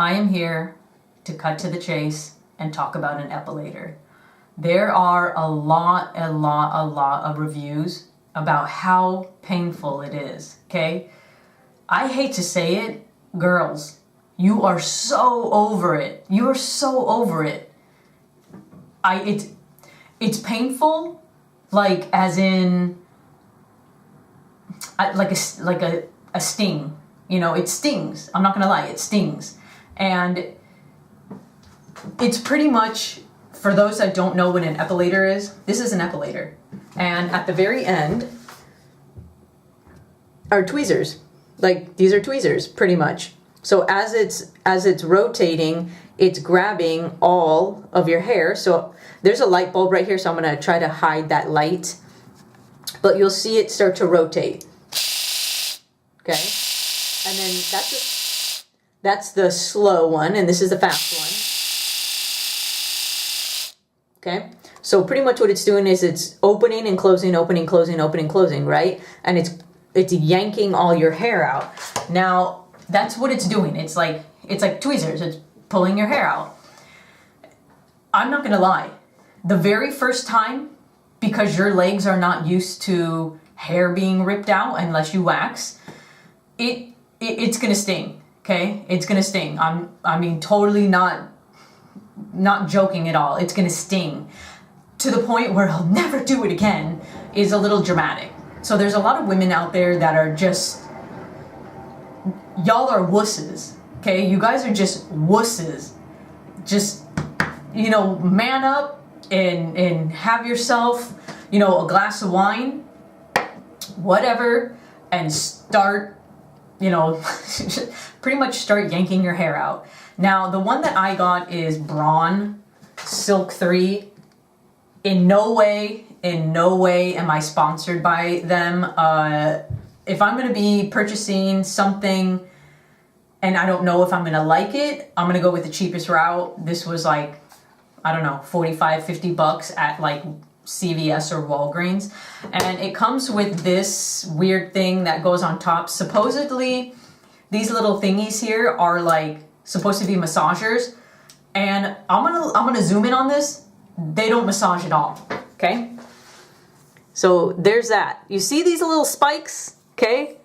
I am here to cut to the chase and talk about an epilator. There are a lot of reviews about how painful it is, okay? I hate to say it, girls, you are so over it. You are so over it. It's painful, like as in, like a sting. You know, it stings. I'm not gonna lie, it stings. And it's pretty much, for those that don't know what an epilator is, this is an epilator. And at the very end are tweezers. Like, these are tweezers, pretty much. So as it's rotating, it's grabbing all of your hair. So there's a light bulb right here, so I'm gonna try to hide that light. But you'll see it start to rotate. Okay? And then that's the slow one, and this is the fast one. Okay? So pretty much what it's doing is it's opening and closing, opening, closing, opening, closing, right? And it's yanking all your hair out. Now, that's what it's doing. It's like tweezers. It's pulling your hair out. I'm not gonna lie. The very first time, because your legs are not used to hair being ripped out unless you wax, it's gonna sting. Okay, it's gonna sting. I mean, totally not joking at all. It's gonna sting to the point where I'll never do it again. Is a little dramatic. So there's a lot of women out there that are just, y'all are wusses. Okay, you guys are just wusses. Just, you know, man up and have yourself, you know, a glass of wine, whatever, and start, you know, pretty much start yanking your hair out. Now, the one that I got is Braun Silk 3. In no way am I sponsored by them. If I'm going to be purchasing something and I don't know if I'm going to like it, I'm going to go with the cheapest route. This was like, I don't know, 45, 50 bucks at like CVS or Walgreens. And it comes with this weird thing that goes on top. Supposedly, these little thingies here are like supposed to be massagers. And I'm gonna zoom in on this. They don't massage at all, okay? So there's that. You see these little spikes, okay?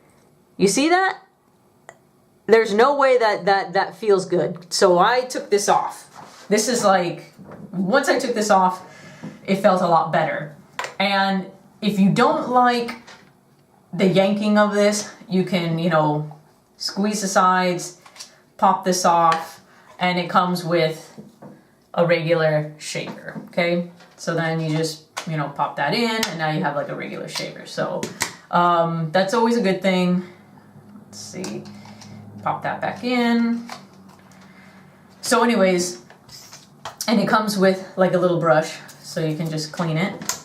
You see that? There's no way that feels good. So I took this off. This is like, once I took this off, it felt a lot better. And if you don't like the yanking of this, you can, you know, squeeze the sides, pop this off, and it comes with a regular shaver, okay? So then you just, you know, pop that in, and now you have like a regular shaver. So that's always a good thing. Let's see, pop that back in. So anyways, and it comes with like a little brush, so you can just clean it.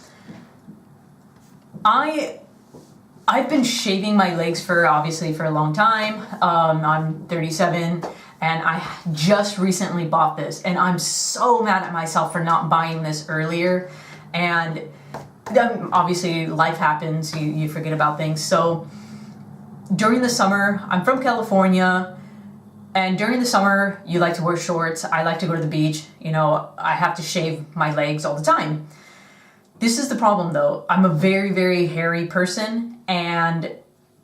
I've been shaving my legs obviously for a long time. I'm 37. And I just recently bought this, and I'm so mad at myself for not buying this earlier. And then obviously life happens, you forget about things. So during the summer, I'm from California, and during the summer, you like to wear shorts. I like to go to the beach. You know, I have to shave my legs all the time. This is the problem though. I'm a very, very hairy person, and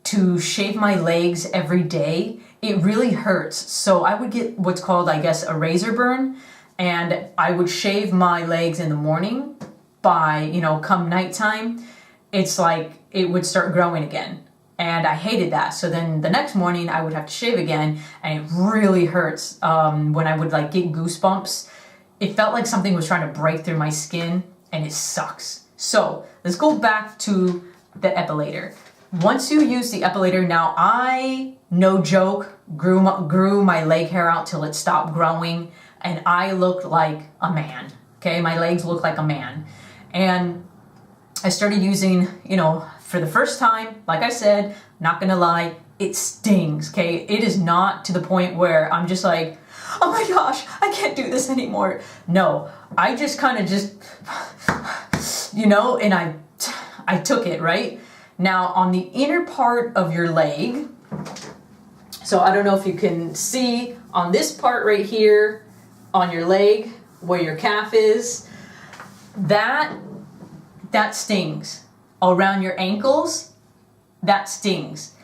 to shave my legs every day, it really hurts. So I would get what's called, I guess, a razor burn, and I would shave my legs in the morning. By, you know, come nighttime, it's like it would start growing again. And I hated that. So then the next morning I would have to shave again, and it really hurts. When I would like get goosebumps, it felt like something was trying to break through my skin, and it sucks. So let's go back to the epilator. Once you use the epilator, now I, no joke, grew my leg hair out till it stopped growing, and I looked like a man, okay? My legs looked like a man. And I started using, you know, for the first time, like I said, not gonna lie, it stings, okay? It is not to the point where I'm just like, oh my gosh, I can't do this anymore. No, I just kind of just, you know, and I took it, right? Now, on the inner part of your leg, so I don't know if you can see on this part right here, on your leg, where your calf is, that stings. Around your ankles, that stings.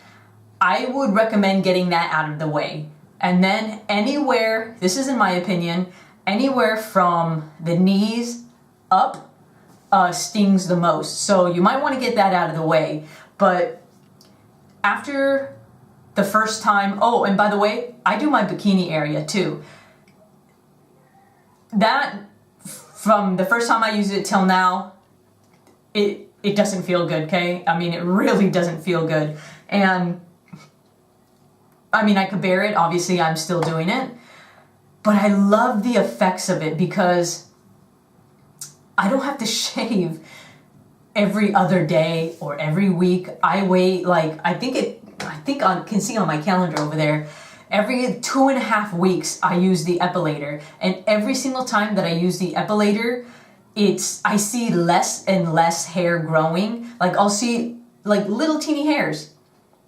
I would recommend getting that out of the way. And then anywhere, this is in my opinion, anywhere from the knees up stings the most. So you might want to get that out of the way. But after the first time, oh, and by the way, I do my bikini area too. That, from the first time I used it till now, it doesn't feel good, okay? I mean, it really doesn't feel good. And, I mean, I could bear it. Obviously, I'm still doing it. But I love the effects of it because I don't have to shave every other day or every week. I wait, like, I can see on my calendar over there, every 2.5 weeks I use the Epilator. And every single time that I use the Epilator, I see less and less hair growing. Like, I'll see like little teeny hairs.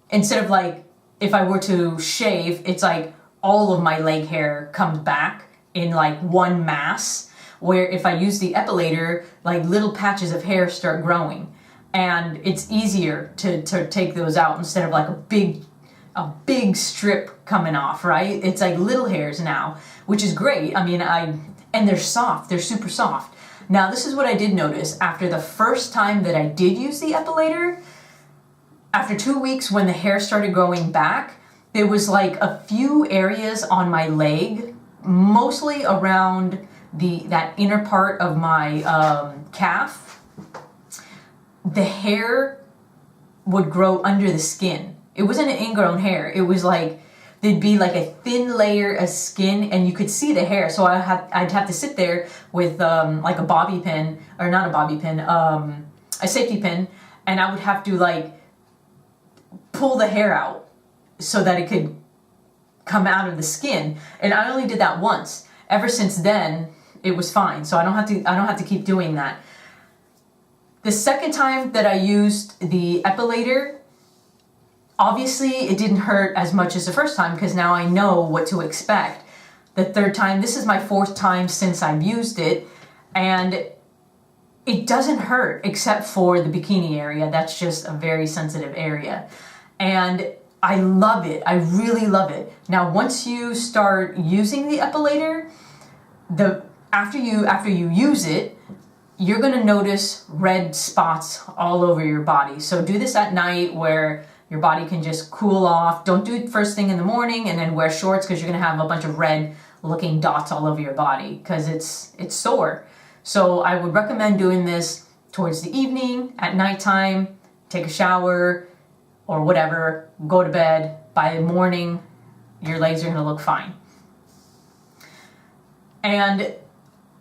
Instead of like, if I were to shave, it's like all of my leg hair comes back in like one mass. Where if I use the Epilator, like little patches of hair start growing. And it's easier to take those out instead of like a big strip coming off, right? It's like little hairs now, which is great. I mean, and they're soft, they're super soft. Now, this is what I did notice after the first time that I did use the Epilator. After 2 weeks, when the hair started growing back, there was like a few areas on my leg, mostly around that inner part of my calf. The hair would grow under the skin. It wasn't an ingrown hair. It was like, there'd be like a thin layer of skin and you could see the hair. So I'd have to sit there with like a bobby pin, or not a bobby pin, a safety pin. And I would have to like pull the hair out so that it could come out of the skin. And I only did that once. Ever since then, it was fine. So I don't have to keep doing that. The second time that I used the Epilator, obviously it didn't hurt as much as the first time because now I know what to expect. The third time, this is my 4th time since I've used it, and it doesn't hurt except for the bikini area. That's just a very sensitive area. And I love it. I really love it. Now, once you start using the Epilator, after you use it, you're gonna notice red spots all over your body. So do this at night where your body can just cool off. Don't do it first thing in the morning and then wear shorts because you're gonna have a bunch of red looking dots all over your body because it's sore. So I would recommend doing this towards the evening, at nighttime, take a shower or whatever, go to bed. By the morning, your legs are gonna look fine. And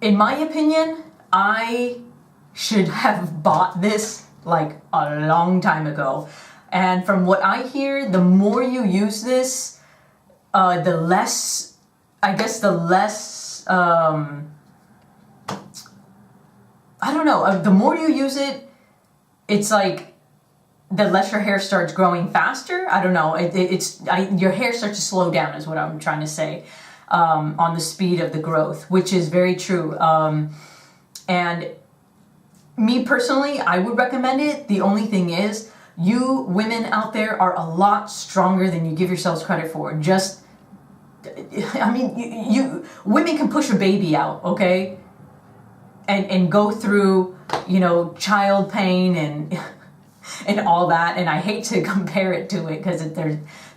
in my opinion, I should have bought this like a long time ago. And from what I hear, the more you use this, the less, I don't know, the more you use it, it's like the less your hair starts growing faster. I don't know, your hair starts to slow down is what I'm trying to say, on the speed of the growth, which is very true. And me personally, I would recommend it. The only thing is, you women out there are a lot stronger than you give yourselves credit for. You women can push a baby out, okay? And go through, child pain and all that. And I hate to compare it to it because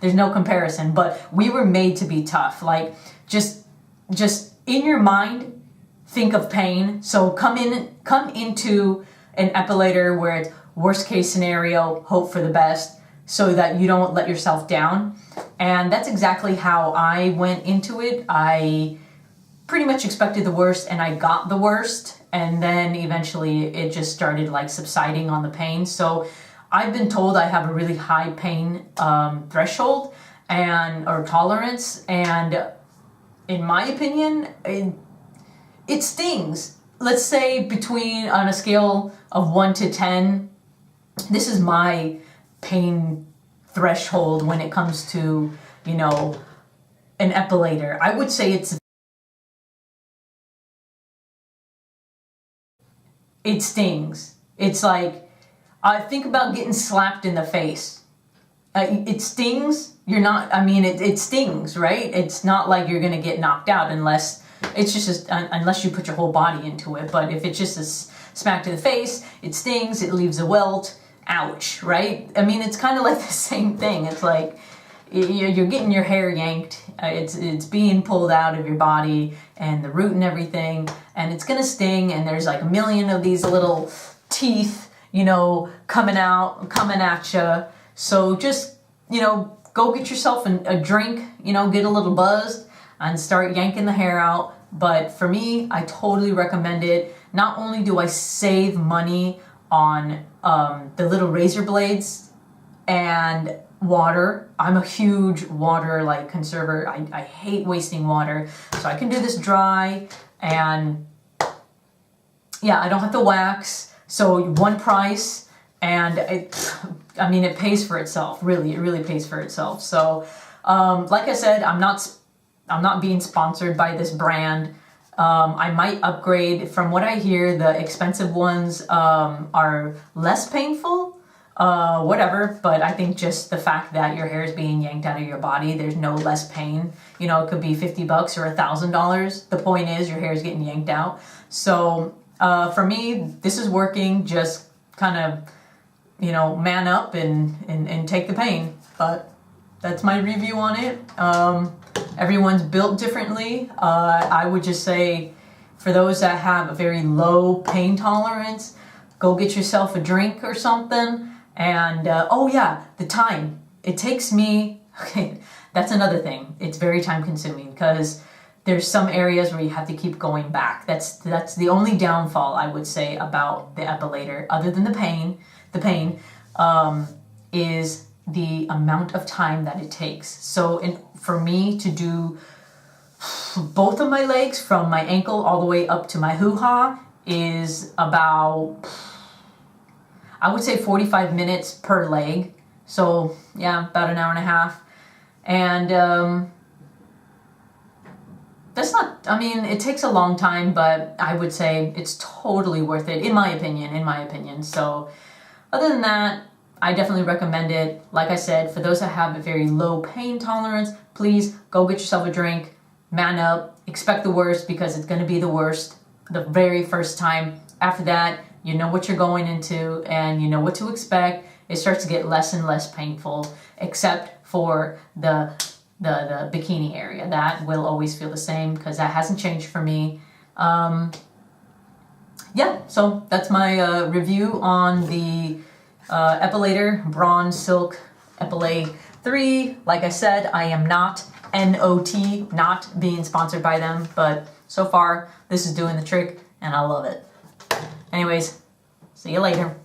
there's no comparison, but we were made to be tough. Like, just in your mind, think of pain. So come into an Epilator where it's worst case scenario, hope for the best, so that you don't let yourself down. And that's exactly how I went into it. I pretty much expected the worst and I got the worst, and then eventually it just started like subsiding on the pain. So I've been told I have a really high pain threshold or tolerance, and in my opinion, it stings. Let's say on a scale of 1 to 10, this is my pain threshold when it comes to, an epilator. I would say it stings. It's like, think about getting slapped in the face. It stings. You're not, I mean, it stings, right? It's not like you're gonna get knocked out unless unless you put your whole body into it. But if it's just a smack to the face, it stings, it leaves a welt, ouch, right? I mean, it's kind of like the same thing. It's like, you're getting your hair yanked, it's being pulled out of your body and the root and everything, and it's gonna sting, and there's like a million of these little teeth, you know, coming at you. So just, you know, go get yourself a drink, you know, get a little buzzed and start yanking the hair out. But for me, I totally recommend it. Not only do I save money on the little razor blades and water. I'm a huge water like conserver. I hate wasting water. So I can do this dry, and yeah, I don't have to wax. So one price, and I mean, it pays for itself. Really, it really pays for itself. So like I said, I'm not being sponsored by this brand. I might upgrade. From what I hear, the expensive ones are less painful. Whatever, but I think just the fact that your hair is being yanked out of your body, there's no less pain. You know, it could be $50 or $1,000. The point is your hair is getting yanked out. So for me, this is working. Just kind of, you know, man up and take the pain. But that's my review on it. Everyone's built differently. I would just say, for those that have a very low pain tolerance, go get yourself a drink or something. And, oh yeah, the time. It takes me, okay, that's another thing. It's very time consuming because there's some areas where you have to keep going back. That's the only downfall I would say about the epilator, other than the pain is the amount of time that it takes. So for me to do both of my legs from my ankle all the way up to my hoo-ha is about, I would say 45 minutes per leg. So yeah, about an hour and a half. And that's not, I mean, it takes a long time, but I would say it's totally worth it, in my opinion. So other than that, I definitely recommend it. Like I said, for those that have a very low pain tolerance, please go get yourself a drink, man up, expect the worst, because it's going to be the worst the very first time. After that, you know what you're going into and you know what to expect. It starts to get less and less painful, except for the bikini area. That will always feel the same because that hasn't changed for me. Yeah, so that's my review on the Epilator Bronze Silk Epilate 3. Like I said, I am not NOT, not being sponsored by them, but so far this is doing the trick and I love it. Anyways, see you later.